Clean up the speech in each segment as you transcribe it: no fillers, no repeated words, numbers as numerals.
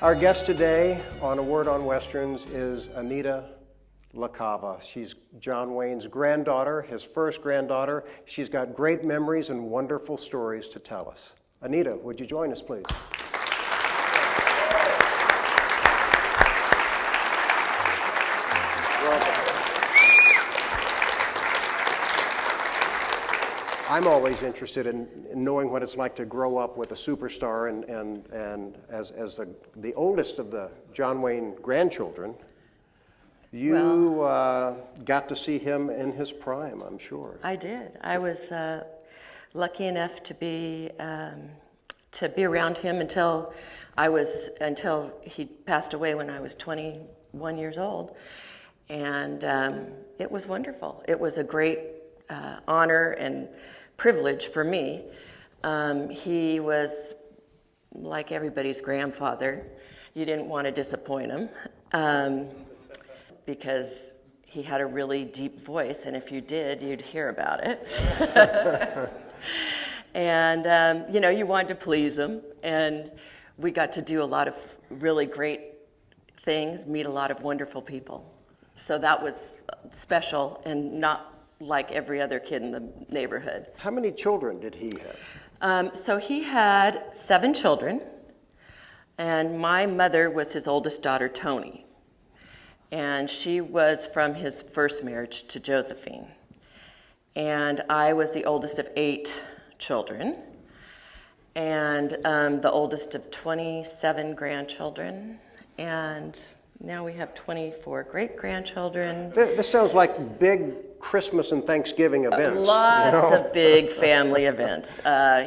Our guest today on A Word on Westerns is Anita La Cava. She's John Wayne's granddaughter, his first granddaughter. She's got great memories and wonderful stories to tell us. Anita, would you join us, please? I'm always interested in knowing what it's like to grow up with a superstar, and as the oldest of the John Wayne grandchildren, you got to see him in his prime, I'm sure. I did. I was lucky enough to be around him until he passed away when I was 21 years old, and it was wonderful. It was a great honor and privilege for me. He was like everybody's grandfather. You didn't want to disappoint him because he had a really deep voice, and if you did, you'd hear about it. And you wanted to please him, and we got to do a lot of really great things, meet a lot of wonderful people. So that was special and not like every other kid in the neighborhood. How many children did he have? So he had 7 children, and my mother was his oldest daughter, Tony. And she was from his first marriage to Josephine. And I was the oldest of 8 children, and the oldest of 27 grandchildren, and now we have 24 great-grandchildren. This sounds like big Christmas and Thanksgiving events. Lots of big family events.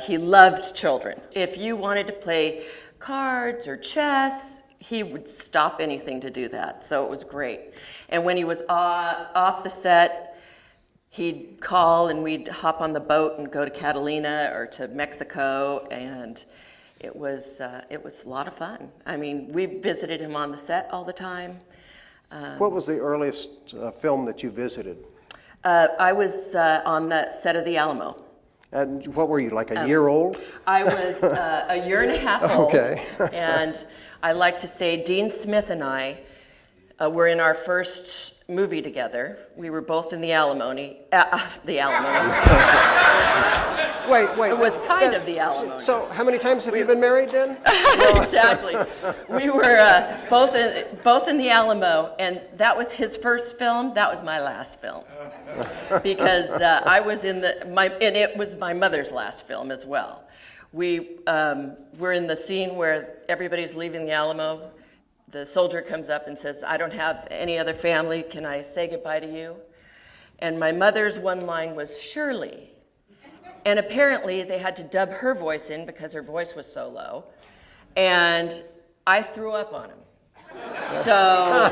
He loved children. If you wanted to play cards or chess, he would stop anything to do that, so it was great. And when he was off the set, he'd call and we'd hop on the boat and go to Catalina or to Mexico, and it was a lot of fun. I mean, we visited him on the set all the time. What was the earliest film that you visited? I was on the set of The Alamo. And what were you, like a year old? I was a year and a half old. Okay. And I like to say Dean Smith and I were in our first movie together. We were both in the alimony. The alimony. Wait. It was kind of the alimony. So how many times have you been married then? Exactly. We were both in the Alamo, and that was his first film. That was my last film, because I was and it was my mother's last film as well. We were in the scene where everybody's leaving the Alamo. The soldier comes up and says, "I don't have any other family. Can I say goodbye to you?" And my mother's one line was, "Surely." And apparently they had to dub her voice in because her voice was so low. And I threw up on him. So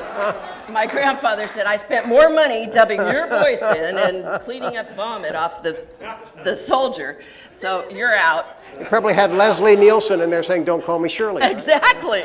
my grandfather said, "I spent more money dubbing your voice in and cleaning up vomit off the soldier. So you're out." You probably had Leslie Nielsen in there saying, "Don't call me Shirley." Exactly.